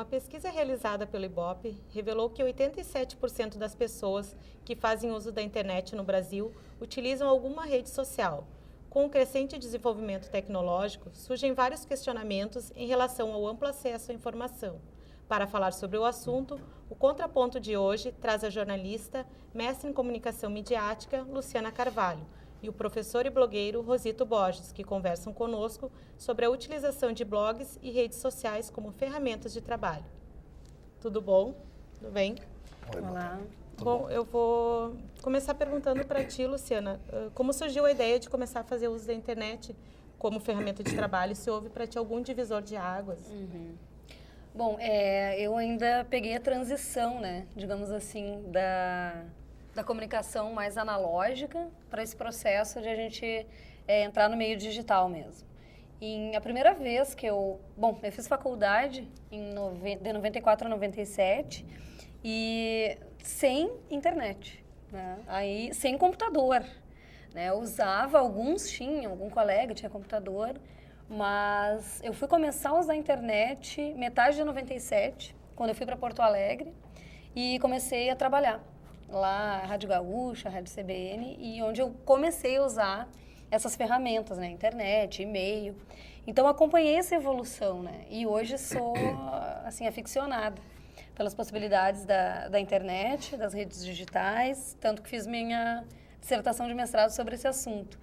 Uma pesquisa realizada pelo Ibope revelou que 87% das pessoas que fazem uso da internet no Brasil utilizam alguma rede social. Com o crescente desenvolvimento tecnológico, surgem vários questionamentos em relação ao amplo acesso à informação. Para falar sobre o assunto, o Contraponto de hoje traz a jornalista, mestre em comunicação midiática, Luciana Carvalho, e o professor e blogueiro Rosito Borges, que conversam conosco sobre a utilização de blogs e redes sociais como ferramentas de trabalho. Tudo bom? Tudo bem? Olá. Bom, eu vou começar perguntando para ti, Luciana, como surgiu a ideia de começar a fazer uso da internet como ferramenta de trabalho? Se houve para ti algum divisor de águas? Bom, eu ainda peguei a transição, né, digamos assim, da comunicação mais analógica para esse processo de a gente entrar no meio digital mesmo. E a primeira vez que eu fiz faculdade de 94 a 97 e sem internet, né? Aí sem computador, né? Eu usava, alguns tinham, algum colega tinha computador, mas eu fui começar a usar a internet metade de 97, quando eu fui para Porto Alegre e comecei a trabalhar lá, Rádio Gaúcha, Rádio CBN, e onde eu comecei a usar essas ferramentas, né, internet, e-mail. Então acompanhei essa evolução, né? E hoje sou assim aficionada pelas possibilidades da internet, das redes digitais, tanto que fiz minha dissertação de mestrado sobre esse assunto.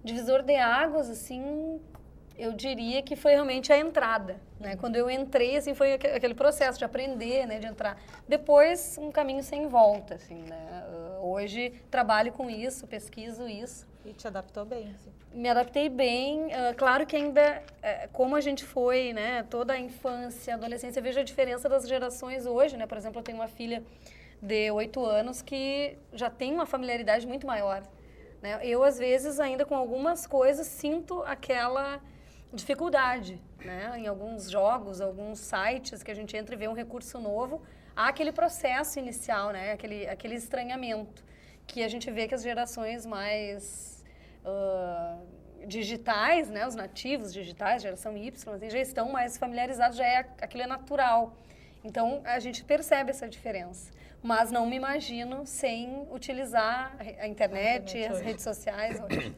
Divisor de águas, assim, eu diria que foi realmente a entrada, né? Quando eu entrei, assim, foi aquele processo de aprender, né, de entrar. Depois, um caminho sem volta, assim, né? Hoje trabalho com isso, pesquiso isso. E te adaptou bem, assim. Me adaptei bem, claro que ainda, como a gente foi, né, toda a infância, adolescência, eu vejo a diferença das gerações hoje, né, por exemplo, eu tenho uma filha de 8 anos que já tem uma familiaridade muito maior, né, eu às vezes ainda com algumas coisas sinto aquela dificuldade, né, em alguns jogos, alguns sites que a gente entra e vê um recurso novo, há aquele processo inicial, né, aquele estranhamento, que a gente vê que as gerações mais digitais, né, os nativos digitais, geração Y, assim, já estão mais familiarizados, aquilo é natural. Então, a gente percebe essa diferença. Mas não me imagino sem utilizar a internet e as redes sociais hoje.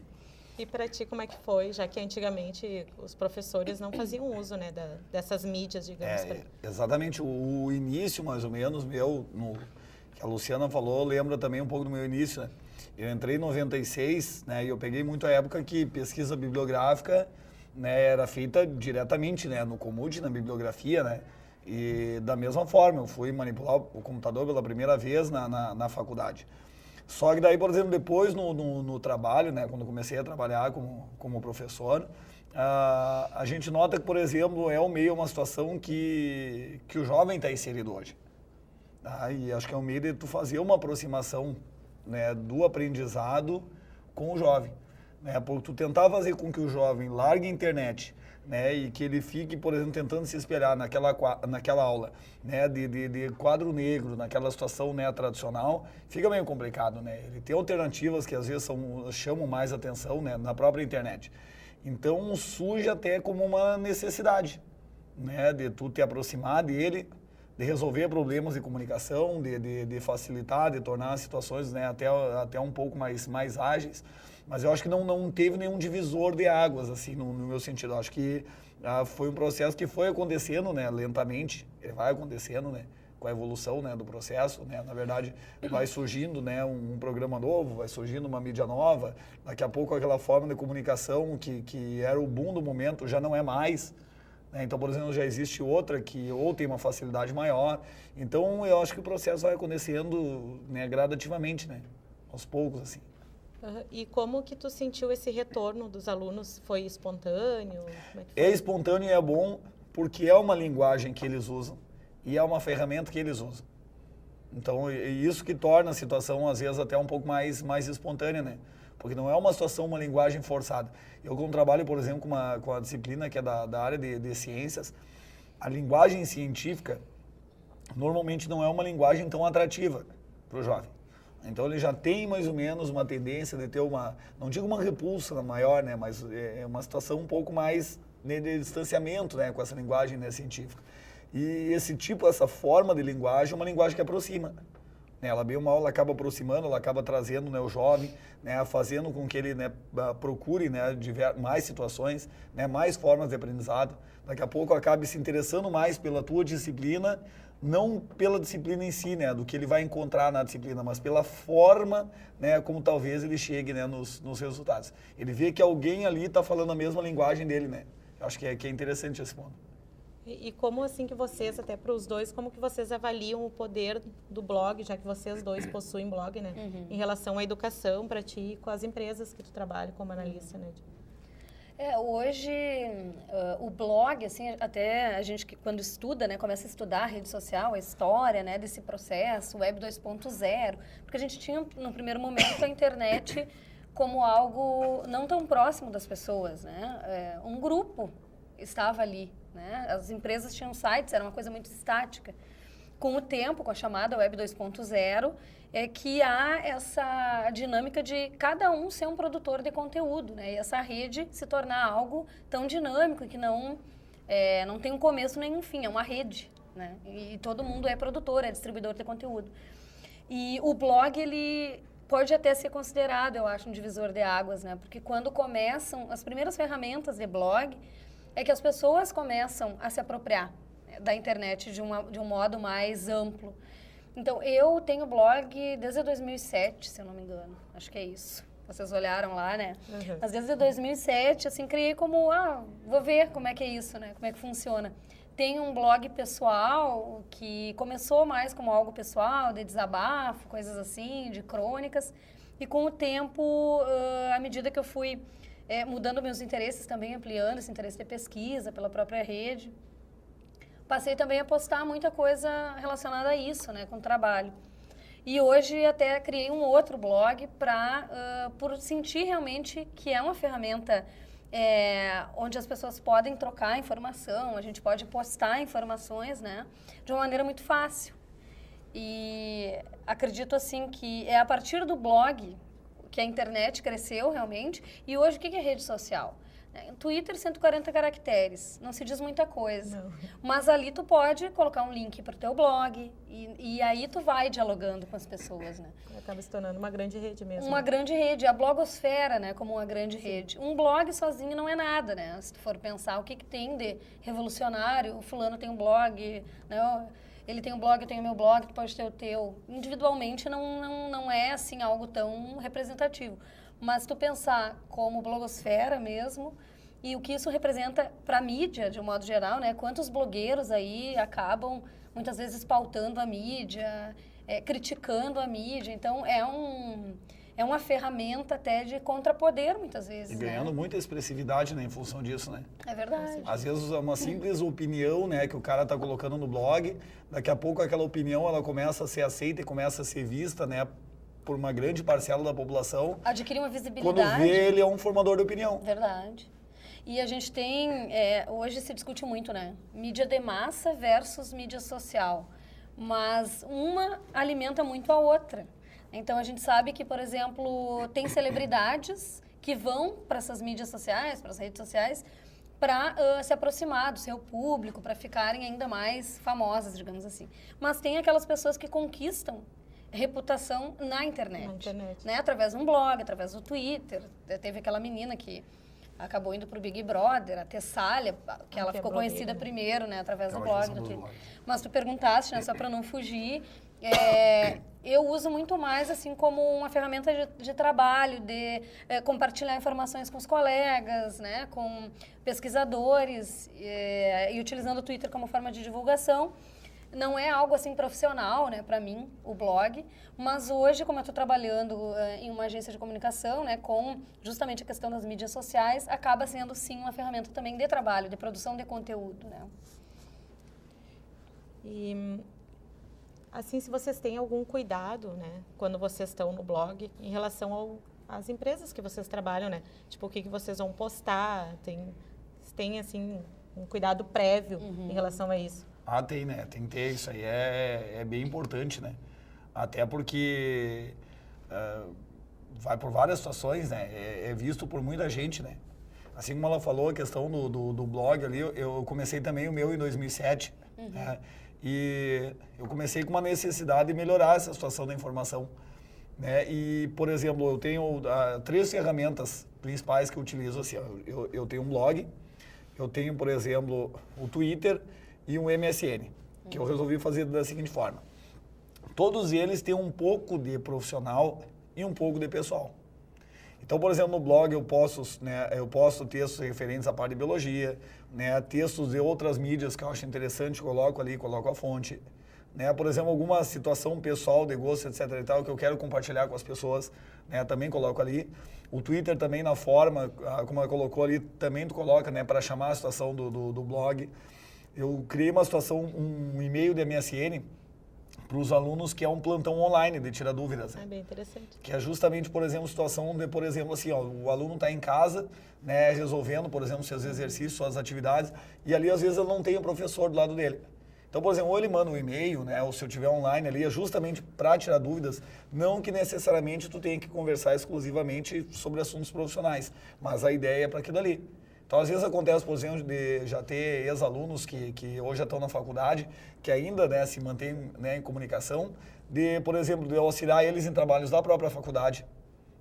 E para ti, como é que foi? Já que antigamente os professores não faziam uso, né, dessas mídias, digamos. Exatamente. O início, mais ou menos, que a Luciana falou, lembra também um pouco do meu início, né? Eu entrei em 96, né, e eu peguei muito a época que pesquisa bibliográfica, né, era feita diretamente, né, no Comud, na bibliografia, né, e da mesma forma, eu fui manipular o computador pela primeira vez na faculdade. Só que daí, por exemplo, depois no trabalho, né, quando eu comecei a trabalhar como professor, a gente nota que, por exemplo, é uma situação que o jovem está inserido hoje. Tá? E acho que é um meio de tu fazer uma aproximação, né, do aprendizado com o jovem, né, porque tu tentar fazer com que o jovem largue a internet, né, e que ele fique, por exemplo, tentando se espelhar naquela aula, né, de quadro negro, naquela situação, né, tradicional, fica meio complicado, né, ele tem alternativas que às vezes chamam mais atenção, né, na própria internet. Então surge até como uma necessidade, né, de tu te aproximar dele, de resolver problemas de comunicação, de facilitar, de tornar as situações, né, até um pouco mais ágeis. Mas eu acho que não teve nenhum divisor de águas, assim, no meu sentido. Eu acho que foi um processo que foi acontecendo, né, lentamente, ele vai acontecendo, né, com a evolução, né, do processo, né, na verdade vai surgindo, né, um programa novo, vai surgindo uma mídia nova, daqui a pouco aquela forma de comunicação que era o boom do momento já não é mais. Então, por exemplo, já existe outra que ou tem uma facilidade maior. Então, eu acho que o processo vai acontecendo, né, gradativamente, né, aos poucos, assim. E como que tu sentiu esse retorno dos alunos? Foi espontâneo? Como é que foi? É espontâneo e é bom porque é uma linguagem que eles usam e é uma ferramenta que eles usam. Então, é isso que torna a situação, às vezes, até um pouco mais espontânea, né? Porque não é uma situação, uma linguagem forçada. Eu, como trabalho, por exemplo, com a disciplina que é da área de ciências, a linguagem científica normalmente não é uma linguagem tão atrativa para o jovem. Então, ele já tem mais ou menos uma tendência de ter não digo uma repulsa maior, né, mas é uma situação um pouco mais, né, de distanciamento, né, com essa linguagem, né, científica. E essa forma de linguagem é uma linguagem que aproxima. Né? Ela, bem ou mal, ela acaba aproximando, ela acaba trazendo, né, o jovem, né, fazendo com que ele, né, procure, né, mais situações, né, mais formas de aprendizado. Daqui a pouco acabe se interessando mais pela tua disciplina, não pela disciplina em si, né, do que ele vai encontrar na disciplina, mas pela forma, né, como talvez ele chegue, né, nos resultados. Ele vê que alguém ali está falando a mesma linguagem dele, né. Eu acho que é interessante esse ponto. E como assim que vocês, até para os dois, como que vocês avaliam o poder do blog, já que vocês dois possuem blog, né? Em relação à educação para ti e com as empresas que tu trabalha como analista, né? Hoje, o blog, assim, até a gente quando estuda, né, começa a estudar a rede social, a história, né, desse processo, Web 2.0, porque a gente tinha, no primeiro momento, a internet como algo não tão próximo das pessoas, né? Um grupo estava ali, né? As empresas tinham sites, era uma coisa muito estática. Com o tempo, com a chamada Web 2.0, é que há essa dinâmica de cada um ser um produtor de conteúdo, né? E essa rede se tornar algo tão dinâmico que não tem um começo nem um fim, é uma rede, né? E todo mundo é produtor, é distribuidor de conteúdo. E o blog, ele pode até ser considerado, eu acho, um divisor de águas, né? Porque quando começam as primeiras ferramentas de blog, é que as pessoas começam a se apropriar da internet de um modo mais amplo. Então, eu tenho blog desde 2007, se eu não me engano. Acho que é isso. Vocês olharam lá, né? Uhum. Mas desde 2007, assim, criei como, vou ver como é que é isso, né? Como é que funciona. Tenho um blog pessoal que começou mais como algo pessoal, de desabafo, coisas assim, de crônicas. E com o tempo, à medida que eu fui mudando meus interesses também, ampliando esse interesse de pesquisa pela própria rede, passei também a postar muita coisa relacionada a isso, né, com o trabalho. E hoje até criei um outro blog por sentir realmente que é uma ferramenta onde as pessoas podem trocar informação, a gente pode postar informações, né, de uma maneira muito fácil. E acredito assim que é a partir do blog que a internet cresceu realmente. E hoje o que é rede social? Twitter, 140 caracteres, não se diz muita coisa. Não. Mas ali tu pode colocar um link para o teu blog e aí tu vai dialogando com as pessoas, né? Acaba se tornando uma grande rede mesmo. Uma grande rede, a blogosfera, né, como uma grande rede. Um blog sozinho não é nada, né? Se tu for pensar o que tem de revolucionário, o fulano tem um blog, né? Ele tem um blog, eu tenho meu blog, tu pode ter o teu. Individualmente não é assim algo tão representativo. Mas se tu pensar como blogosfera mesmo, e o que isso representa para a mídia, de um modo geral, né? Quantos blogueiros aí acabam, muitas vezes, pautando a mídia, criticando a mídia. Então, é uma ferramenta até de contrapoder, muitas vezes. E ganhando muita expressividade, né, em função disso, né? É verdade. Às vezes, uma simples opinião, né, que o cara está colocando no blog, daqui a pouco aquela opinião, ela começa a ser aceita e começa a ser vista, né, por uma grande parcela da população. Adquire uma visibilidade. Quando vê, ele é um formador de opinião. Verdade. E a gente tem, hoje se discute muito, né? Mídia de massa versus mídia social. Mas uma alimenta muito a outra. Então, a gente sabe que, por exemplo, tem celebridades que vão para essas mídias sociais, para as redes sociais, para se aproximar do seu público, para ficarem ainda mais famosas, digamos assim. Mas tem aquelas pessoas que conquistam reputação na internet. Né? Através de um blog, através do Twitter. Teve aquela menina que acabou indo para o Big Brother, a Tessália, que ela ficou conhecida primeiro, né, através do blog, do Twitter. Mas tu perguntaste, né, só para não fugir, eu uso muito mais assim como uma ferramenta de trabalho, de compartilhar informações com os colegas, né, com pesquisadores, e utilizando o Twitter como forma de divulgação. Não é algo assim profissional, né, para mim, o blog, mas hoje, como eu estou trabalhando em uma agência de comunicação, né, com justamente a questão das mídias sociais, acaba sendo sim uma ferramenta também de trabalho, de produção de conteúdo, né. E assim, se vocês têm algum cuidado, né, quando vocês estão no blog, em relação às empresas que vocês trabalham, né, tipo, o que vocês vão postar, tem assim, um cuidado prévio em relação a isso? Tem, né? Tem que ter, isso aí é bem importante, né? Até porque vai por várias situações, né? É visto por muita gente, né? Assim como ela falou, a questão do blog ali, eu comecei também o meu em 2007, né? E eu comecei com uma necessidade de melhorar essa situação da informação, né? E, por exemplo, eu tenho 3 ferramentas principais que eu utilizo. Assim, eu tenho um blog, eu tenho, por exemplo, o Twitter e um MSN, que eu resolvi fazer da seguinte forma. Todos eles têm um pouco de profissional e um pouco de pessoal. Então, por exemplo, no blog eu posto textos referentes à parte de biologia, né, textos de outras mídias que eu acho interessante, coloco ali, coloco a fonte. Né, por exemplo, alguma situação pessoal de gosto, etc. e tal, que eu quero compartilhar com as pessoas, né, também coloco ali. O Twitter também, na forma, como ela colocou ali, também tu coloca, né, para chamar a situação do blog. Eu criei uma situação, um e-mail de MSN, para os alunos, que é um plantão online de tirar dúvidas. Né? É bem interessante. Que é justamente, por exemplo, situação de, por exemplo, assim, ó, o aluno está em casa, né, resolvendo, por exemplo, seus exercícios, suas atividades, e ali, às vezes, ele não tem um professor do lado dele. Então, por exemplo, ou ele manda um e-mail, né, ou se eu tiver online ali, é justamente para tirar dúvidas, não que necessariamente tu tenha que conversar exclusivamente sobre assuntos profissionais, mas a ideia é para aquilo ali. Então, às vezes acontece, por exemplo, de já ter ex-alunos que hoje já estão na faculdade, que ainda, né, se mantêm, né, em comunicação, de, por exemplo, de auxiliar eles em trabalhos da própria faculdade.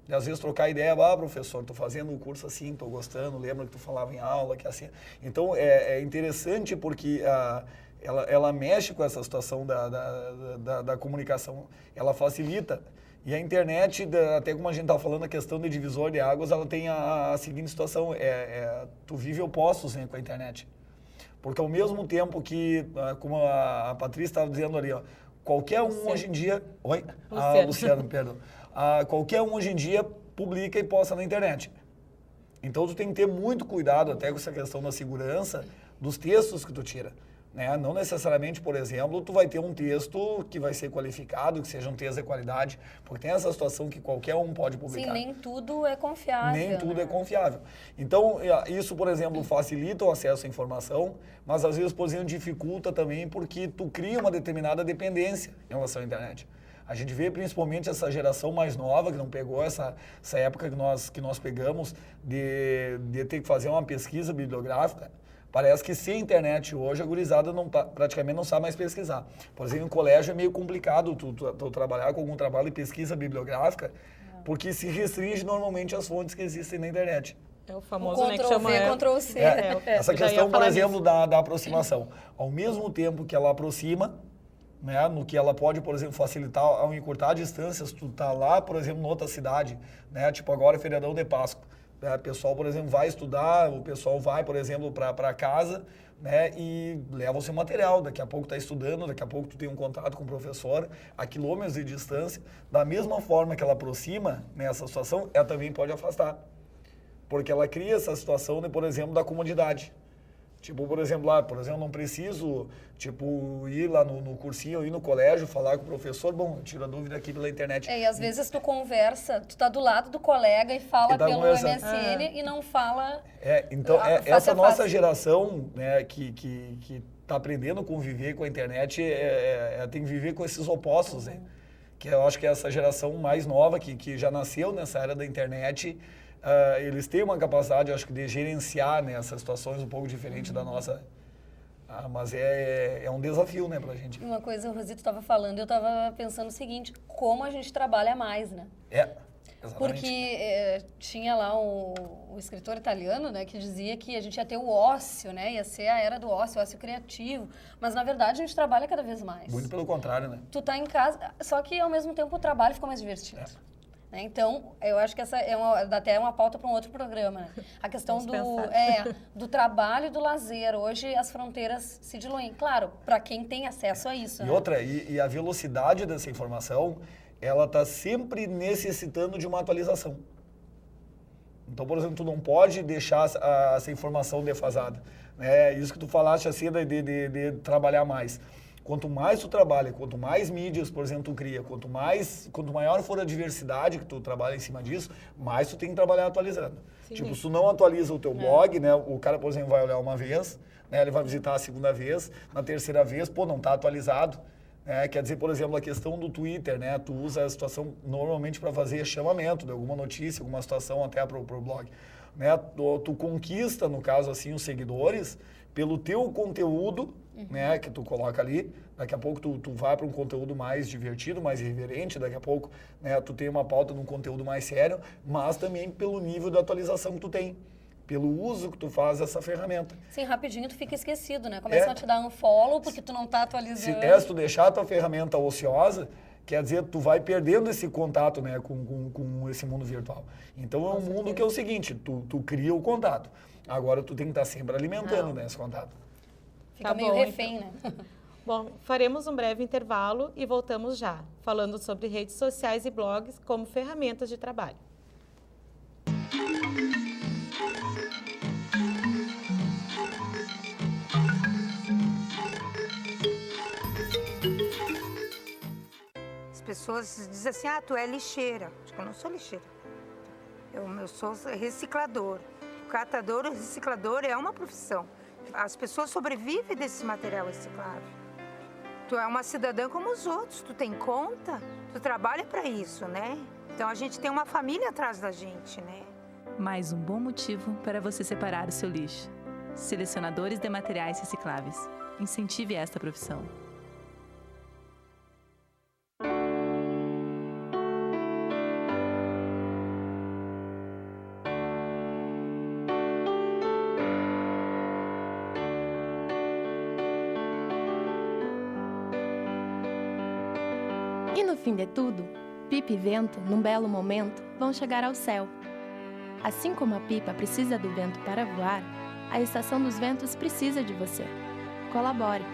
De, às vezes, trocar ideia, professor, estou fazendo um curso assim, estou gostando, lembra que tu falava em aula, que assim. Então, é interessante porque ela mexe com essa situação da comunicação, ela facilita. E a internet, até como a gente estava falando, a questão de divisor de águas, ela tem a seguinte situação, tu vive opostos, né, com a internet. Porque ao mesmo tempo que, como a Patrícia estava dizendo ali, ó, qualquer um hoje em dia... Oi? Luciano, perdão. Qualquer um hoje em dia publica e posta na internet. Então tu tem que ter muito cuidado até com essa questão da segurança dos textos que tu tira. Né? Não necessariamente, por exemplo, tu vai ter um texto que vai ser qualificado, que seja um texto de qualidade, porque tem essa situação que qualquer um pode publicar. Sim, nem tudo é confiável. Nem tudo é confiável. Então, isso, por exemplo, facilita o acesso à informação, mas às vezes, por exemplo, dificulta também porque tu cria uma determinada dependência em relação à internet. A gente vê principalmente essa geração mais nova, que não pegou essa época que nós pegamos, de ter que fazer uma pesquisa bibliográfica. Parece que sem internet hoje, a gurizada praticamente não sabe mais pesquisar. Por exemplo, em colégio é meio complicado tu trabalhar com algum trabalho de pesquisa bibliográfica, porque se restringe normalmente às fontes que existem na internet. É o famoso, né, que chama... Ctrl+C. Essa questão, por exemplo, da aproximação. Ao mesmo tempo que ela aproxima, né, no que ela pode, por exemplo, facilitar ao encurtar distâncias, tu tá lá, por exemplo, em outra cidade, né, tipo agora é feriadão de Páscoa. O pessoal, por exemplo, vai estudar, o pessoal vai, por exemplo, para casa, né, e leva o seu material. Daqui a pouco está estudando, daqui a pouco tu tem um contato com o professor, a quilômetros de distância. Da mesma forma que ela aproxima nessa situação, ela também pode afastar. Porque ela cria essa situação, de, por exemplo, da comodidade. Tipo, por exemplo, não preciso, tipo, ir lá no cursinho, ir no colégio, falar com o professor, bom, tira a dúvida aqui pela internet. E às vezes tu conversa, tu tá do lado do colega e fala pelo MSN e não fala... Então, essa nossa geração, né, que tá aprendendo a conviver com a internet, tem que viver com esses opostos, né? Que eu acho que é essa geração mais nova, que já nasceu nessa era da internet. Eles têm uma capacidade, eu acho que, de gerenciar, né, essas situações um pouco diferente da nossa. Mas é um desafio, né, pra gente. Uma coisa, o Rosito estava falando, eu estava pensando o seguinte, como a gente trabalha mais, né? Exatamente. Porque tinha lá o escritor italiano, né, que dizia que a gente ia ter o ócio, né, ia ser a era do ócio, o ócio criativo. Mas, na verdade, a gente trabalha cada vez mais. Muito pelo contrário, né? Tu tá em casa, só que, ao mesmo tempo, o trabalho fica mais divertido. Então, eu acho que essa dá até uma pauta para um outro programa, né? A questão do trabalho e do lazer. Hoje, as fronteiras se diluem. Claro, para quem tem acesso a isso. E né? outra, e a velocidade dessa informação, ela está sempre necessitando de uma atualização. Então, por exemplo, tu não pode deixar essa informação defasada. Né? Isso que tu falaste assim de trabalhar mais. Quanto mais tu trabalha, quanto mais mídias, por exemplo, tu cria, quanto maior for a diversidade que tu trabalha em cima disso, mais tu tem que trabalhar atualizando. Sim. Tipo, se tu não atualiza o teu blog, né, o cara, por exemplo, vai olhar uma vez, né, ele vai visitar a segunda vez, na terceira vez, não está atualizado. Quer dizer, por exemplo, a questão do Twitter, né, tu usa a situação normalmente para fazer chamamento de alguma notícia, alguma situação até pro blog. Né, tu conquista, no caso assim, os seguidores pelo teu conteúdo, né, que tu coloca ali. Daqui a pouco tu vai para um conteúdo mais divertido, mais irreverente, daqui a pouco, né, tu tem uma pauta num conteúdo mais sério, mas também pelo nível de atualização que tu tem, pelo uso que tu faz dessa ferramenta. Sim, rapidinho tu fica esquecido, né? Começam a te dar unfollow porque tu não tá atualizando. Se tu deixar a tua ferramenta ociosa, quer dizer, tu vai perdendo esse contato, né, com esse mundo virtual. Então, é um mundo que é o seguinte, tu cria o contato. Agora, tu tem que estar sempre alimentando, né, esse contato. Fica meio refém, né? Bom, faremos um breve intervalo e voltamos já, falando sobre redes sociais e blogs como ferramentas de trabalho. As pessoas dizem assim, tu é lixeira. Acho que eu não sou lixeira. Eu sou reciclador. O catador, o reciclador é uma profissão. As pessoas sobrevivem desse material reciclável. Tu é uma cidadã como os outros, tu tem conta, tu trabalha para isso, né? Então a gente tem uma família atrás da gente, né? Mais um bom motivo para você separar o seu lixo. Selecionadores de materiais recicláveis. Incentive esta profissão. E no fim de tudo, pipa e vento, num belo momento, vão chegar ao céu. Assim como a pipa precisa do vento para voar, a Estação dos Ventos precisa de você. Colabore!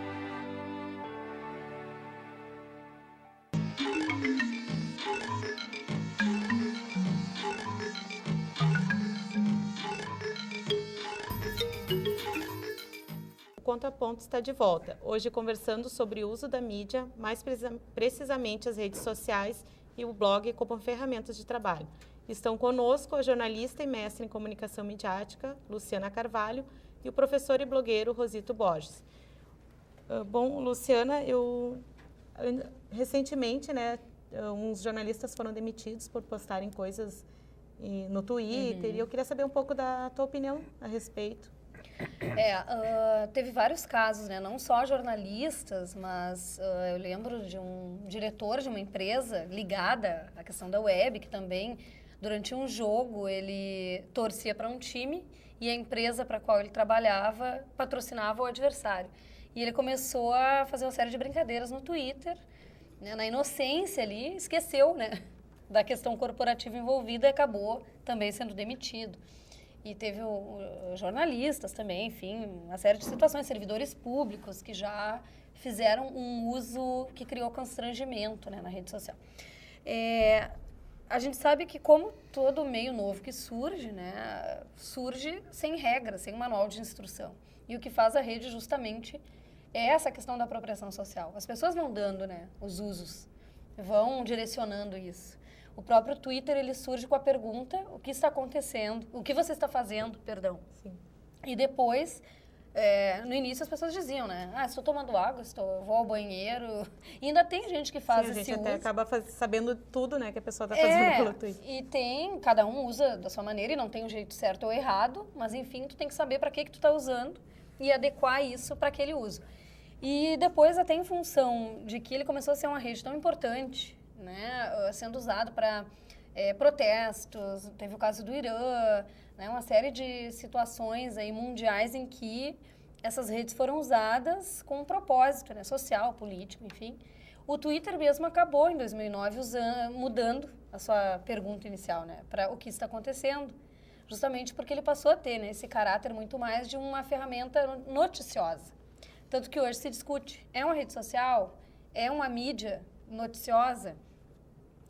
O Ponto a Ponto está de volta, hoje conversando sobre o uso da mídia, mais precisamente as redes sociais e o blog como ferramentas de trabalho. Estão conosco a jornalista e mestre em comunicação midiática, Luciana Carvalho, e o professor e blogueiro Rosito Borges. Bom, Luciana, recentemente, né, uns jornalistas foram demitidos por postarem coisas no Twitter, e eu queria saber um pouco da tua opinião a respeito. Teve vários casos, né? Não só jornalistas, mas eu lembro de um diretor de uma empresa ligada à questão da web, que também, durante um jogo, ele torcia para um time e a empresa para a qual ele trabalhava patrocinava o adversário. E ele começou a fazer uma série de brincadeiras no Twitter, né? Na inocência ali, esqueceu, né, da questão corporativa envolvida e acabou também sendo demitido. E teve jornalistas também, enfim, uma série de situações, servidores públicos que já fizeram um uso que criou constrangimento, né, na rede social. A gente sabe que, como todo meio novo que surge, né, surge sem regras, sem manual de instrução. E o que faz a rede justamente é essa questão da apropriação social. As pessoas vão dando, né, os usos, vão direcionando isso. O próprio Twitter, ele surge com a pergunta, o que está acontecendo, o que você está fazendo, perdão. Sim. E depois, no início as pessoas diziam, né, estou tomando água, vou ao banheiro. E ainda tem gente que faz esse uso. A gente até acaba sabendo tudo, né, que a pessoa está fazendo pelo Twitter. E cada um usa da sua maneira e não tem um jeito certo ou errado, mas enfim, tu tem que saber para que tu está usando e adequar isso para aquele uso. E depois, até em função de que ele começou a ser uma rede tão importante, né, sendo usado para protestos, teve o caso do Irã, né, uma série de situações aí mundiais em que essas redes foram usadas com um propósito, né, social, político, enfim. O Twitter mesmo acabou, em 2009, mudando a sua pergunta inicial, né, para o que está acontecendo, justamente porque ele passou a ter, né, esse caráter muito mais de uma ferramenta noticiosa. Tanto que hoje se discute, é uma rede social? É uma mídia noticiosa?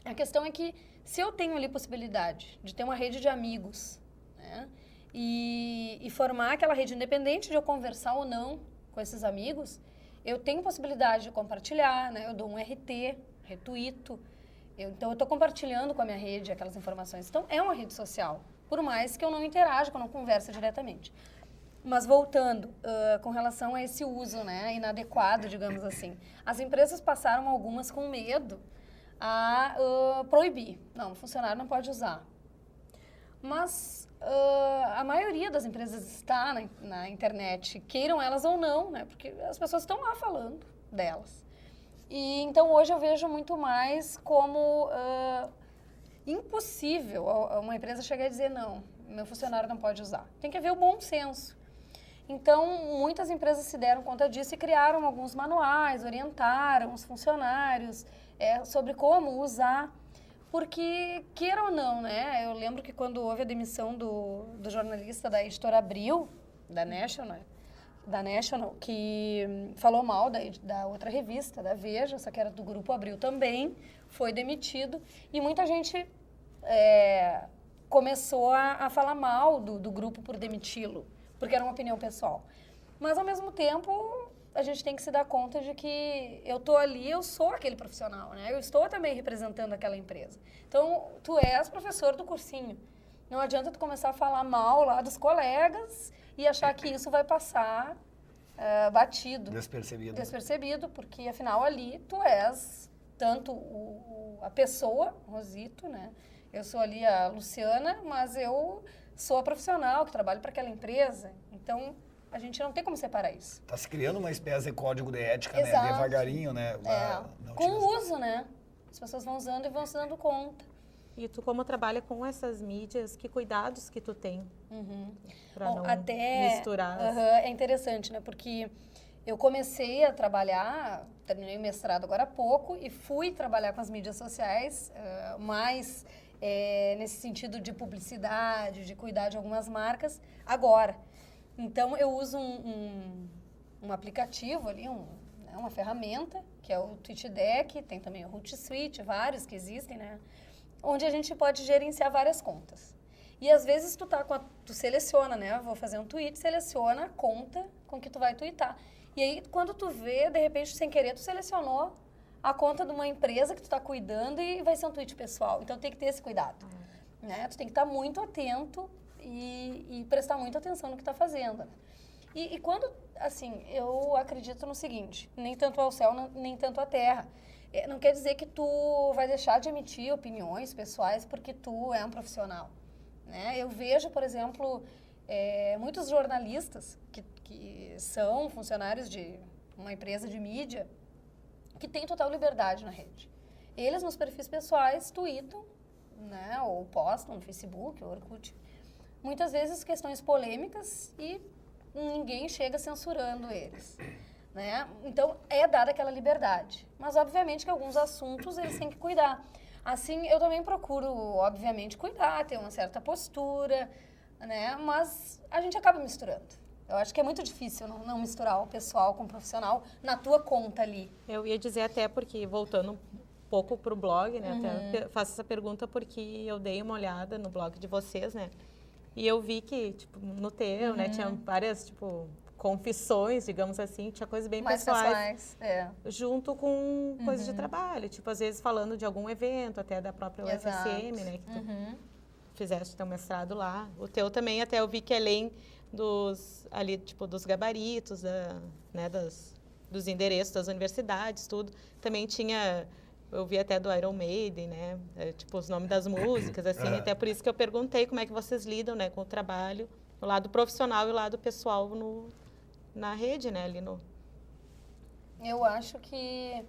A questão é que, se eu tenho ali possibilidade de ter uma rede de amigos, né, e formar aquela rede independente de eu conversar ou não com esses amigos, eu tenho possibilidade de compartilhar, né, eu dou um RT, retuito, então eu estou compartilhando com a minha rede aquelas informações. Então, é uma rede social, por mais que eu não interaja, que eu não converse diretamente. Mas voltando, com relação a esse uso, né, inadequado, digamos assim, as empresas passaram algumas com medo a proibir. Não, o funcionário não pode usar. Mas a maioria das empresas está na internet, queiram elas ou não, né? Porque as pessoas estão lá falando delas. E então hoje eu vejo muito mais como impossível uma empresa chegar e dizer não, meu funcionário não pode usar. Tem que haver o bom senso. Então, muitas empresas se deram conta disso e criaram alguns manuais, orientaram os funcionários sobre como usar. Porque, queira ou não, né? Eu lembro que quando houve a demissão do jornalista da editora Abril, da National, que falou mal da outra revista, da Veja, só que era do Grupo Abril também, foi demitido. E muita gente começou a falar mal do grupo por demiti-lo, porque era uma opinião pessoal. Mas, ao mesmo tempo, a gente tem que se dar conta de que eu estou ali, eu sou aquele profissional, né? Eu estou também representando aquela empresa. Então, tu és professor do cursinho. Não adianta tu começar a falar mal lá dos colegas e achar que isso vai passar batido. Despercebido, porque, afinal, ali tu és tanto a pessoa, Rosito, né? Eu sou ali a Luciana, mas eu sou a profissional que trabalho para aquela empresa. Então, a gente não tem como separar isso. Está se criando uma espécie de código de ética, Exato. né? Devagarinho, né? Com o uso, né? As pessoas vão usando e vão se dando conta. E tu, como trabalha com essas mídias, que cuidados que tu tem para não misturar? É interessante, né? Porque eu comecei a trabalhar, terminei o mestrado agora há pouco e fui trabalhar com as mídias sociais, mais nesse sentido de publicidade, de cuidar de algumas marcas, agora. Então, eu uso um aplicativo ali, uma ferramenta, que é o TweetDeck, tem também o Hootsuite, vários que existem, né? Onde a gente pode gerenciar várias contas. E, às vezes, tu seleciona, né? Vou fazer um tweet, seleciona a conta com que tu vai tweetar. E aí, quando tu vê, de repente, sem querer, tu selecionou a conta de uma empresa que tu está cuidando e vai ser um tweet pessoal. Então, tem que ter esse cuidado. Né? Tu tem que estar muito atento e prestar muita atenção no que está fazendo. E quando, assim, eu acredito no seguinte, nem tanto ao céu, nem tanto à terra. Não quer dizer que tu vai deixar de emitir opiniões pessoais porque tu é um profissional. Né? Eu vejo, por exemplo, muitos jornalistas que são funcionários de uma empresa de mídia que têm total liberdade na rede. Eles, nos perfis pessoais, tweetam, né, ou postam no Facebook, ou Orkut, muitas vezes questões polêmicas e ninguém chega censurando eles. Né? Então, é dada aquela liberdade. Mas, obviamente, que alguns assuntos eles têm que cuidar. Assim, eu também procuro, obviamente, cuidar, ter uma certa postura, né? Mas a gente acaba misturando. Eu acho que é muito difícil não misturar o pessoal com o profissional na tua conta ali. Eu ia dizer até porque, voltando um pouco para o blog, né? Até faço essa pergunta porque eu dei uma olhada no blog de vocês, né? E eu vi que, tipo, no teu, né? Tinha várias, tipo, confissões, digamos assim, tinha coisas bem mais pessoais, junto com coisas de trabalho, tipo, às vezes falando de algum evento, até da própria UFSM, né, que tu fizeste teu mestrado lá. O teu também, até eu vi que além dos, ali, tipo, dos gabaritos, né, dos endereços das universidades, tudo, também tinha, eu vi até do Iron Maiden, né, tipo, os nomes das músicas, assim, até por isso que eu perguntei como é que vocês lidam, né, com o trabalho, o lado profissional e o lado pessoal na rede, né, ali no... Eu acho que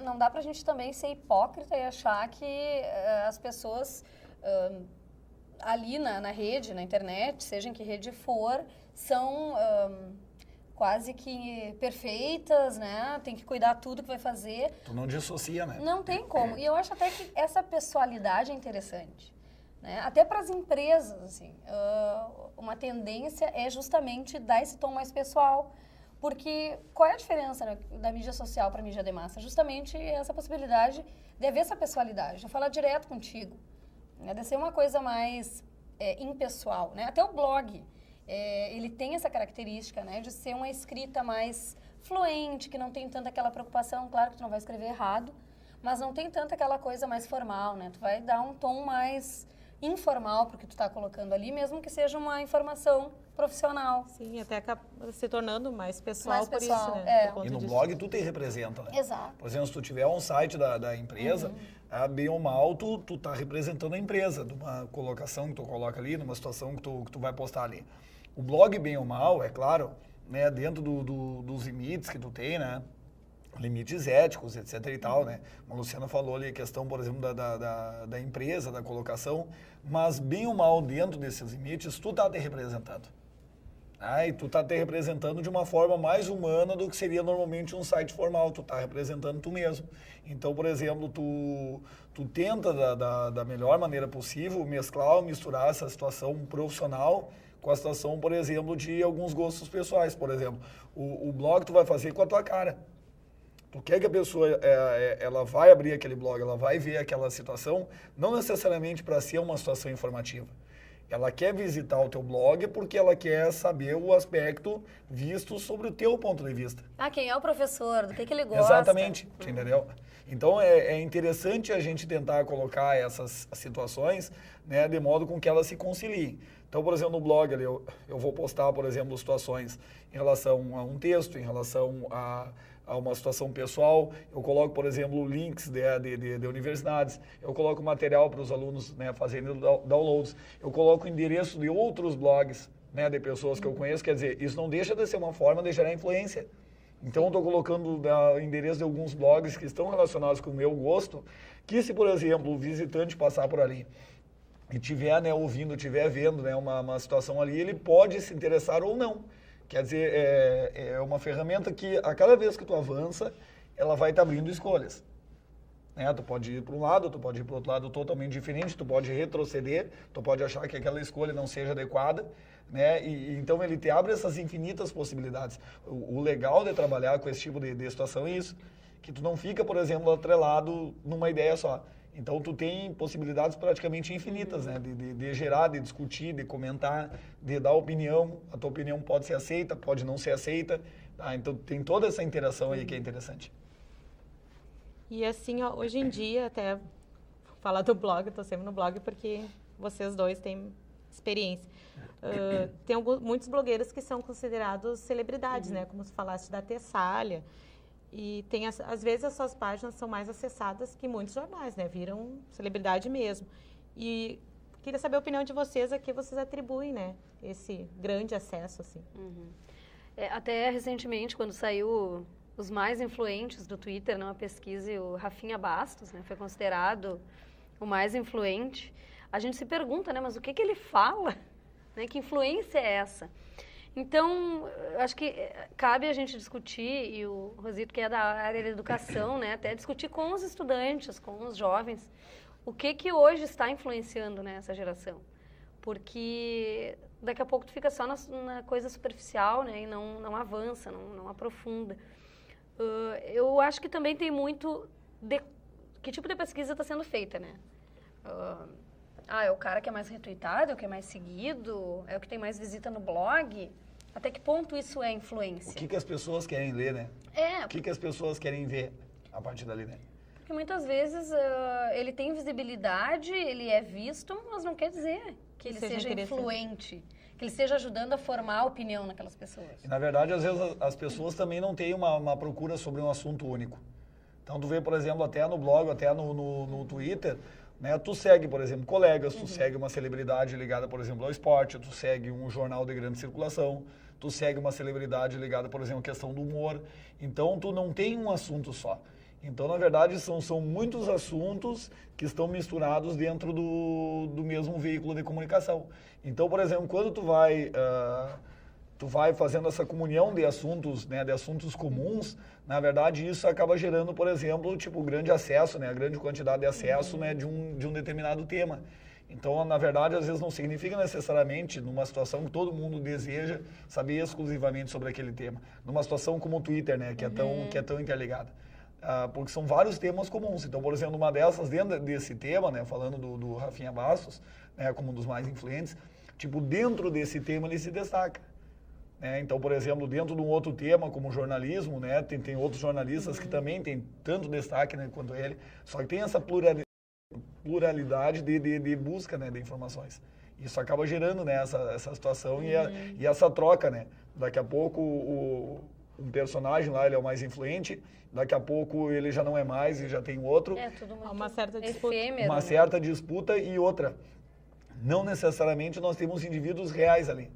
não dá pra gente também ser hipócrita e achar que as pessoas ali na rede, na internet, seja em que rede for, são quase que perfeitas, né? Tem que cuidar tudo que vai fazer. Tu não dissocia, né? Não tem como. E eu acho até que essa pessoalidade é interessante. Né? Até para as empresas, assim, uma tendência é justamente dar esse tom mais pessoal, porque qual é a diferença, né, da mídia social para a mídia de massa? Justamente essa possibilidade de haver essa pessoalidade, de falar direto contigo, né, de ser uma coisa mais impessoal. Né? Até o blog, ele tem essa característica, né, de ser uma escrita mais fluente, que não tem tanta aquela preocupação, claro que tu não vai escrever errado, mas não tem tanta aquela coisa mais formal, né? Tu vai dar um tom mais informal porque tu está colocando ali, mesmo que seja uma informação profissional. Sim, até acaba se tornando mais pessoal, Mais pessoal, por isso, né? é. Por conta E no disso. blog tu te representa, né? Exato. Por exemplo, se tu tiver um site da empresa, bem ou mal, tu tá representando a empresa, de uma colocação que tu coloca ali, numa situação que tu vai postar ali. O blog, bem ou mal, é claro, né, dentro dos limites que tu tem, né? Limites éticos, etc e tal, né? A Luciana falou ali a questão, por exemplo, da empresa, da colocação, mas bem ou mal dentro desses limites, tu tá te representando. E tu tá te representando de uma forma mais humana do que seria normalmente um site formal, tu tá representando tu mesmo. Então, por exemplo, tu tenta da melhor maneira possível mesclar ou misturar essa situação profissional com a situação, por exemplo, de alguns gostos pessoais. Por exemplo, o blog tu vai fazer com a tua cara. Tu quer que a pessoa, ela vai abrir aquele blog, ela vai ver aquela situação, não necessariamente para ser uma situação informativa. Ela quer visitar o teu blog porque ela quer saber o aspecto visto sobre o teu ponto de vista. Quem é o professor, do que ele gosta. Exatamente, entendeu? Então, é interessante a gente tentar colocar essas situações, né, de modo com que elas se conciliem. Então, por exemplo, no blog ali, eu vou postar, por exemplo, situações em relação a um texto, em relação a uma situação pessoal, eu coloco, por exemplo, links de universidades, eu coloco material para os alunos, né, fazendo downloads, eu coloco endereço de outros blogs, né, de pessoas que eu conheço, quer dizer, isso não deixa de ser uma forma de gerar influência. Então, eu estou colocando o endereço de alguns blogs que estão relacionados com o meu gosto, que se, por exemplo, o visitante passar por ali e estiver, né, ouvindo, estiver vendo, né, uma situação ali, ele pode se interessar ou não. Quer dizer, é uma ferramenta que, a cada vez que tu avança, ela vai te abrindo escolhas. Né? Tu pode ir para um lado, tu pode ir para o outro lado totalmente diferente, tu pode retroceder, tu pode achar que aquela escolha não seja adequada, né? E então ele te abre essas infinitas possibilidades. O legal de trabalhar com esse tipo de situação é isso, que tu não fica, por exemplo, atrelado numa ideia só. Então, tu tem possibilidades praticamente infinitas, né? De gerar, de discutir, de comentar, de dar opinião. A tua opinião pode ser aceita, pode não ser aceita. Tá? Então, tem toda essa interação aí que é interessante. E assim, ó, hoje em dia, até falar do blog, eu estou sempre no blog porque vocês dois têm experiência. Tem muitos blogueiros que são considerados celebridades, né? Como se falasse da Tessália. E tem, às vezes, as suas páginas são mais acessadas que muitos jornais, né? Viram celebridade mesmo. E queria saber a opinião de vocês a que vocês atribuem, né? Esse grande acesso, assim. Até recentemente, quando saiu os mais influentes do Twitter, numa pesquisa, o Rafinha Bastos, né? Foi considerado o mais influente. A gente se pergunta, né? Mas o que ele fala? Né? Que influência é essa? Então, acho que cabe a gente discutir, e o Rosito, que é da área da educação, né, até discutir com os estudantes, com os jovens, o que hoje está influenciando, né, essa geração. Porque daqui a pouco tu fica só na coisa superficial, né, e não avança, não aprofunda. Eu acho que também tem muito de que tipo de pesquisa está sendo feita, né? É o cara que é mais retweetado, é o que é mais seguido, é o que tem mais visita no blog. Até que ponto isso é influência? O que as pessoas querem ler, né? O que as pessoas querem ver a partir dali, né? Porque muitas vezes ele tem visibilidade, ele é visto, mas não quer dizer que ele seja influente, que ele esteja ajudando a formar a opinião naquelas pessoas. E, na verdade, às vezes as pessoas também não têm uma procura sobre um assunto único. Então, tu vê, por exemplo, até no blog, até no Twitter, né, tu segue, por exemplo, colegas, tu segue uma celebridade ligada, por exemplo, ao esporte, tu segue um jornal de grande circulação, tu segue uma celebridade ligada, por exemplo, à questão do humor. Então, tu não tem um assunto só. Então, na verdade, são muitos assuntos que estão misturados dentro do mesmo veículo de comunicação. Então, por exemplo, quando tu vai fazendo essa comunhão de assuntos, né, de assuntos comuns, na verdade, isso acaba gerando, por exemplo, tipo, grande acesso, né, a grande quantidade de acesso, né, de um determinado tema. Então, na verdade, às vezes não significa necessariamente, numa situação que todo mundo deseja saber exclusivamente sobre aquele tema. Numa situação como o Twitter, né, que é tão interligada. Porque são vários temas comuns. Então, por exemplo, uma dessas, dentro desse tema, né, falando do Rafinha Bastos, né, como um dos mais influentes, tipo, dentro desse tema ele se destaca. Então, por exemplo, dentro de um outro tema, como jornalismo, né, tem outros jornalistas que também têm tanto destaque, né, quanto ele, só que tem essa pluralidade de busca, né, de informações. Isso acaba gerando, né, essa situação e essa troca, né? Daqui a pouco um personagem lá ele é o mais influente, daqui a pouco ele já não é mais e já tem outro. É tudo muito Uma certa disputa. efêmero, Uma né? certa disputa e outra. Não necessariamente nós temos indivíduos reais ali.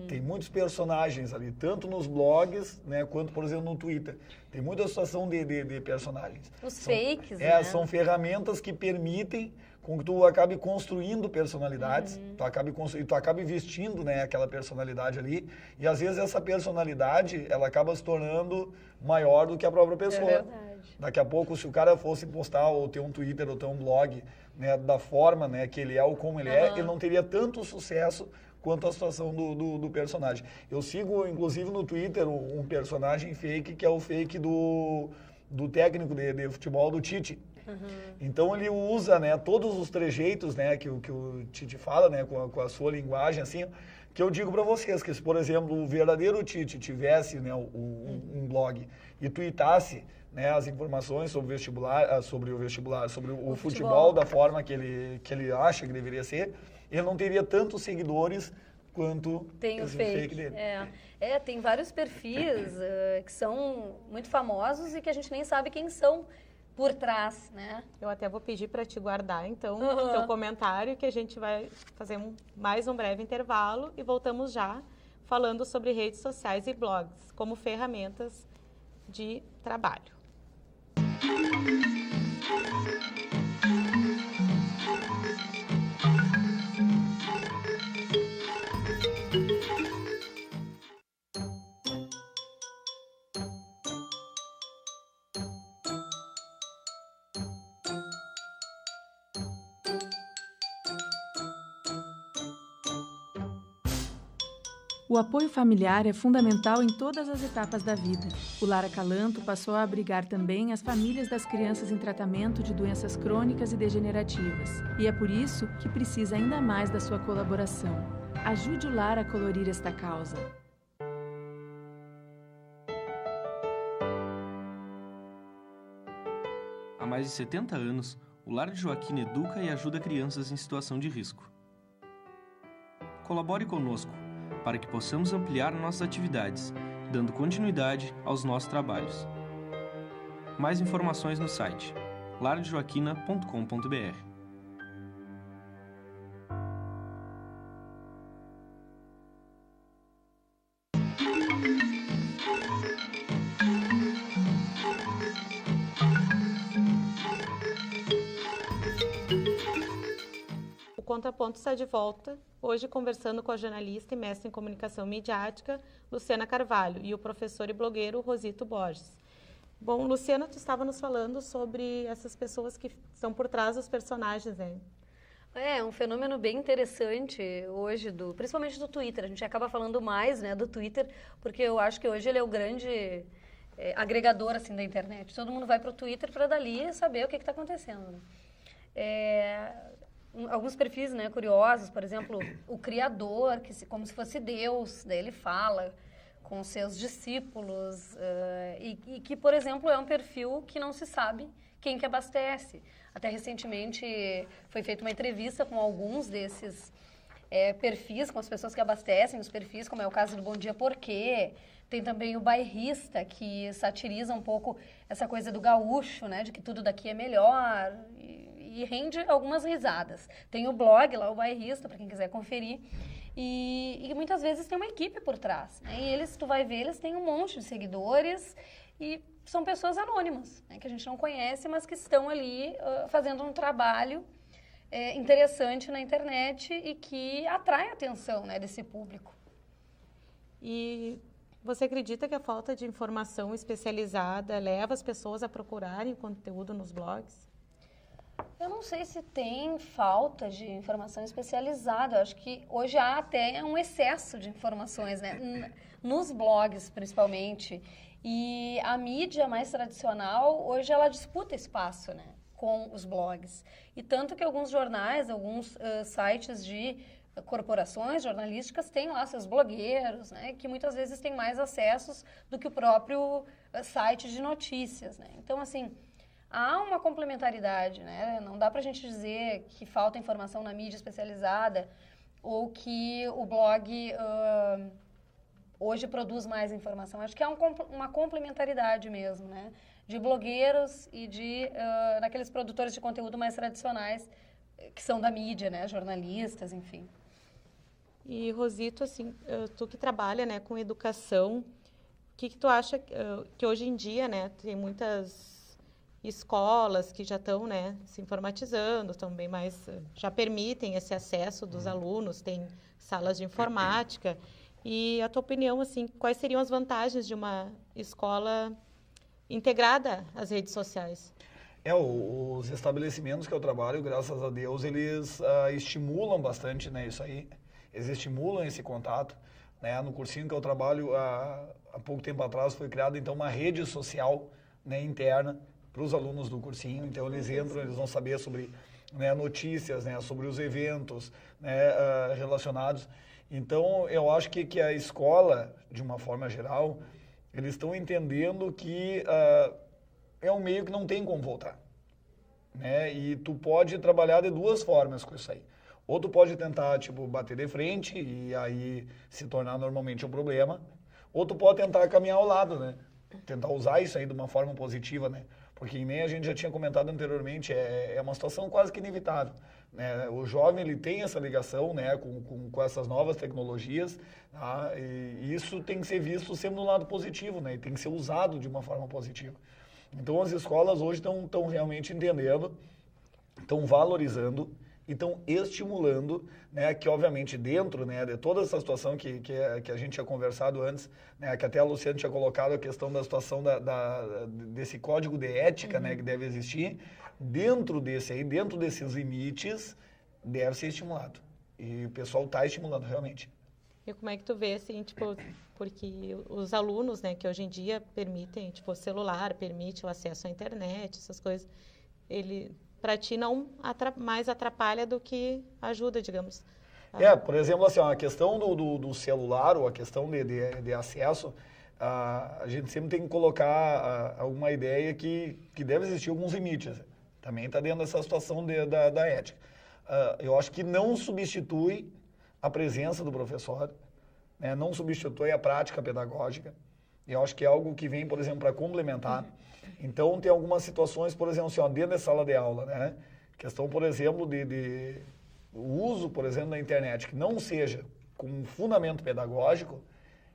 Tem muitos personagens ali, tanto nos blogs, né, quanto, por exemplo, no Twitter. Tem muita situação de personagens. Os fakes, né? São ferramentas que permitem com que tu acabe construindo personalidades, tu acabe vestindo, né, aquela personalidade ali, e às vezes essa personalidade, ela acaba se tornando maior do que a própria pessoa. É verdade. Daqui a pouco, se o cara fosse postar ou ter um Twitter ou ter um blog, né, da forma, né, que ele é ou como ele é, ele não teria tanto sucesso quanto a situação do personagem. Eu sigo, inclusive, no Twitter um personagem fake, que é o fake do técnico de futebol, do Tite. Então ele usa, né, todos os trejeitos, né, que o Tite fala, né, com a sua linguagem, assim, que eu digo para vocês que se, por exemplo, o verdadeiro Tite tivesse, né, um blog e tuitasse, né, as informações sobre o futebol da forma que ele acha que deveria ser, ele não teria tantos seguidores quanto Tem o esse fake dele. Tem vários perfis que são muito famosos e que a gente nem sabe quem são por trás, né? Eu até vou pedir para te guardar, então, o teu comentário, que a gente vai fazer mais um breve intervalo e voltamos já falando sobre redes sociais e blogs como ferramentas de trabalho. O apoio familiar é fundamental em todas as etapas da vida. O Lar Acalanto passou a abrigar também as famílias das crianças em tratamento de doenças crônicas e degenerativas. E é por isso que precisa ainda mais da sua colaboração. Ajude o Lar a colorir esta causa. Há mais de 70 anos, o Lar de Joaquina educa e ajuda crianças em situação de risco. Colabore conosco para que possamos ampliar nossas atividades, dando continuidade aos nossos trabalhos. Mais informações no site lardejoaquina.com.br. O Contraponto está de volta, hoje conversando com a jornalista e mestre em comunicação midiática, Luciana Carvalho, e o professor e blogueiro Rosito Borges. Bom, Luciana, tu estava nos falando sobre essas pessoas que estão por trás dos personagens, né? É um fenômeno bem interessante hoje, principalmente do Twitter. A gente acaba falando mais, né, do Twitter, porque eu acho que hoje ele é o grande agregador assim, da internet. Todo mundo vai para o Twitter para dali saber o que está acontecendo. Né? Alguns perfis, né, curiosos, por exemplo, o criador, como se fosse Deus, daí ele fala com seus discípulos, e que, por exemplo, é um perfil que não se sabe quem que abastece. Até recentemente foi feita uma entrevista com alguns desses perfis, com as pessoas que abastecem os perfis, como é o caso do Bom Dia Porquê. Tem também o bairrista, que satiriza um pouco essa coisa do gaúcho, né, de que tudo daqui é melhor, e rende algumas risadas. Tem o blog lá, o Bairrista, para quem quiser conferir, e muitas vezes tem uma equipe por trás. Né? E eles, tu vai ver, eles têm um monte de seguidores e são pessoas anônimas, né, que a gente não conhece, mas que estão ali fazendo um trabalho interessante na internet e que atrai a atenção, né, desse público. E você acredita que a falta de informação especializada leva as pessoas a procurarem conteúdo nos blogs? Eu não sei se tem falta de informação especializada. Eu acho que hoje há até um excesso de informações, né? Nos blogs, principalmente. E a mídia mais tradicional, hoje ela disputa espaço, né, com os blogs. E tanto que alguns jornais, alguns sites de corporações jornalísticas têm lá seus blogueiros, né, que muitas vezes têm mais acessos do que o próprio site de notícias, né? Então, assim, há uma complementaridade, né? Não dá para a gente dizer que falta informação na mídia especializada ou que o blog hoje produz mais informação. Acho que é uma complementaridade mesmo, né? De blogueiros e daqueles produtores de conteúdo mais tradicionais que são da mídia, né? Jornalistas, enfim. E, Rosito, assim, tu que trabalha, né, com educação, o que tu acha que hoje em dia, né, tem muitas escolas que já estão, né, se informatizando, estão bem mais, já permitem esse acesso dos alunos, tem salas de informática. E a tua opinião, assim, quais seriam as vantagens de uma escola integrada às redes sociais? Os estabelecimentos que eu trabalho, graças a Deus, eles estimulam bastante, né, isso aí. Eles estimulam esse contato, né? No cursinho que eu trabalho, há pouco tempo atrás, foi criada, então, uma rede social, né, interna para os alunos do cursinho. Então, eles entram, eles vão saber sobre, né, notícias, né, sobre os eventos, né, relacionados. Então, eu acho que a escola, de uma forma geral, eles estão entendendo que é um meio que não tem como voltar, né? E tu pode trabalhar de duas formas com isso aí. Ou tu pode tentar, tipo, bater de frente e aí se tornar normalmente um problema. Ou tu pode tentar caminhar ao lado, né? Tentar usar isso aí de uma forma positiva, né? Porque nem a gente já tinha comentado anteriormente, é uma situação quase que inevitável, né? O jovem, ele tem essa ligação, né, com essas novas tecnologias, tá? E isso tem que ser visto sempre do lado positivo, né? E tem que ser usado de uma forma positiva. Então, as escolas hoje estão realmente entendendo, estão valorizando e estão estimulando, né, que obviamente dentro, né, de toda essa situação que a gente tinha conversado antes, né, que até a Luciana tinha colocado a questão da situação desse código de ética, né, que deve existir, dentro desses limites, deve ser estimulado. E o pessoal está estimulando realmente. E como é que tu vê, assim, tipo, porque os alunos, né, que hoje em dia permitem, tipo, o celular permite o acesso à internet, essas coisas, para ti não mais atrapalha do que ajuda, digamos. Por exemplo, assim, a questão do celular ou a questão de acesso, a gente sempre tem que colocar alguma ideia que deve existir alguns limites. Também está dentro dessa situação da ética. Eu acho que não substitui a presença do professor, né, não substitui a prática pedagógica. Eu acho que é algo que vem, por exemplo, para complementar. Então, tem algumas situações, por exemplo, assim, dentro da sala de aula, né? Questão, por exemplo, de uso, por exemplo, da internet, que não seja com um fundamento pedagógico,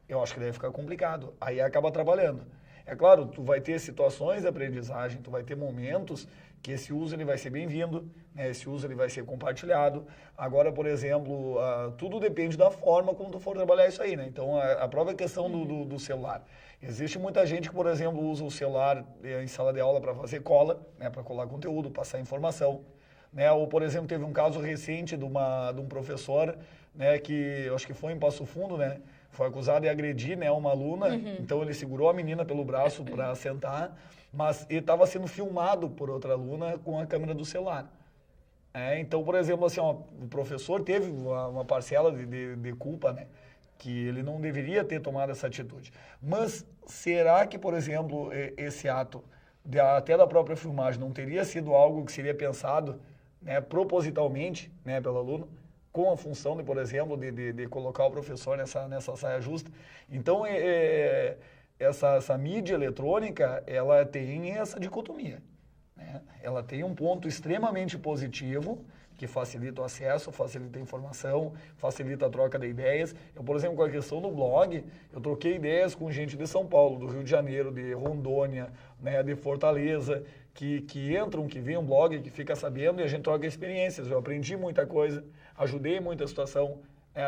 eu acho que deve ficar complicado. Aí acaba trabalhando. É claro, tu vai ter situações de aprendizagem, tu vai ter momentos que esse uso ele vai ser bem-vindo, né? Esse uso ele vai ser compartilhado. Agora, por exemplo, tudo depende da forma como tu for trabalhar isso aí, né? Então, a própria questão do celular. Existe muita gente que, por exemplo, usa o celular em sala de aula para fazer cola, né? Para colar conteúdo, passar informação, né? Ou, por exemplo, teve um caso recente de um professor, né? Que eu acho que foi em Passo Fundo, né? Foi acusado de agredir, né, uma aluna, então ele segurou a menina pelo braço para sentar, mas ele estava sendo filmado por outra aluna com a câmera do celular. Então, por exemplo, assim, o professor teve uma parcela de culpa, né, que ele não deveria ter tomado essa atitude. Mas será que, por exemplo, esse ato, até da própria filmagem, não teria sido algo que seria pensado, né, propositalmente, né, pelo aluno? Com a função de, por exemplo, de colocar o professor nessa saia justa. Então, essa mídia eletrônica, ela tem essa dicotomia, né? Ela tem um ponto extremamente positivo, que facilita o acesso, facilita a informação, facilita a troca de ideias. Eu, por exemplo, com a questão do blog, eu troquei ideias com gente de São Paulo, do Rio de Janeiro, de Rondônia, né, de Fortaleza, que entram, que veem um blog, que fica sabendo e a gente troca experiências. Eu aprendi muita coisa, ajudei muita situação.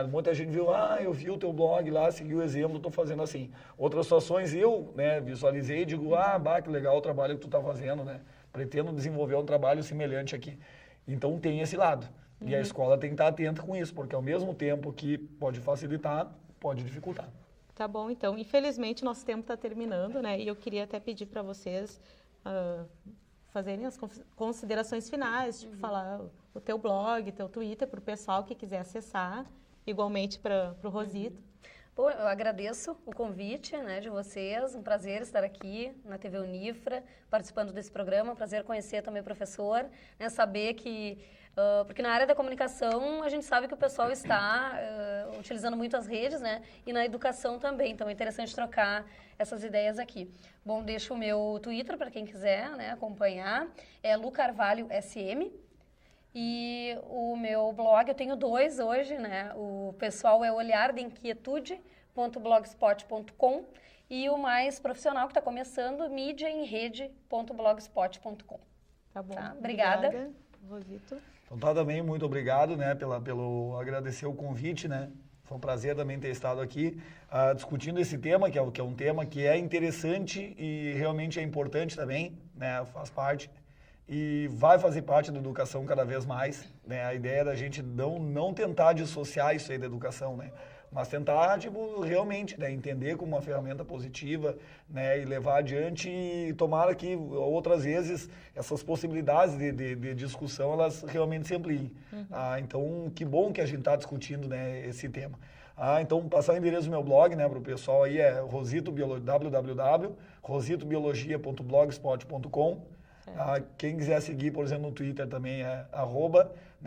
Muita gente viu, eu vi o teu blog lá, segui o exemplo, estou fazendo assim. Outras situações eu, né, visualizei e digo, que legal o trabalho que tu está fazendo, né? Pretendo desenvolver um trabalho semelhante aqui. Então tem esse lado. E a escola tem que estar atenta com isso, porque ao mesmo tempo que pode facilitar, pode dificultar. Tá bom, então. Infelizmente, nosso tempo está terminando, né? E eu queria até pedir para vocês fazerem as considerações finais, tipo, falar o teu blog, teu Twitter, para o pessoal que quiser acessar, igualmente para o Rosito. Bom, eu agradeço o convite, né, de vocês, um prazer estar aqui na TV Unifra, participando desse programa, um prazer conhecer também o professor, né, saber que, porque na área da comunicação a gente sabe que o pessoal está utilizando muito as redes, né, e na educação também, então é interessante trocar essas ideias aqui. Bom, deixo o meu Twitter para quem quiser, né, acompanhar, é Lu Carvalho SM. E o meu blog, eu tenho 2 hoje, né? O pessoal é olhardainquietude.blogspot.com e o mais profissional que está começando, mídiaemrede.blogspot.com. Tá bom. Tá? Obrigada. Rosito. Então tá também, muito obrigado, né, pelo agradecer o convite, né? Foi um prazer também ter estado aqui discutindo esse tema, que é um tema que é interessante e realmente é importante também, né? Faz parte e vai fazer parte da educação cada vez mais, né? A ideia da gente não tentar dissociar isso aí da educação, né? Mas tentar, tipo, realmente, né, entender como uma ferramenta positiva, né, e levar adiante e tomara que outras vezes essas possibilidades de discussão, elas realmente se ampliem. Então, que bom que a gente está discutindo, né, esse tema. Então, passar o endereço do meu blog, né, para o pessoal aí é www.rositobiologia.blogspot.com. Quem quiser seguir, por exemplo, no Twitter também é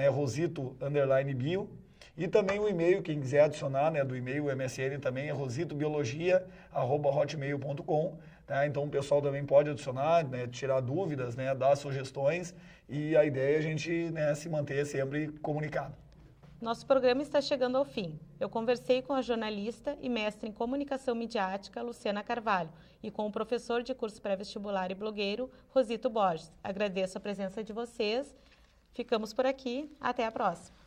@rosito_bio. E também o e-mail, quem quiser adicionar, né, do e-mail MSN também é rositobiologia@hotmail.com. Tá? Então o pessoal também pode adicionar, né, tirar dúvidas, né, dar sugestões e a ideia é a gente, né, se manter sempre comunicado. Nosso programa está chegando ao fim. Eu conversei com a jornalista e mestre em comunicação midiática, Luciana Carvalho, e com o professor de curso pré-vestibular e blogueiro, Rosito Borges. Agradeço a presença de vocês. Ficamos por aqui. Até a próxima.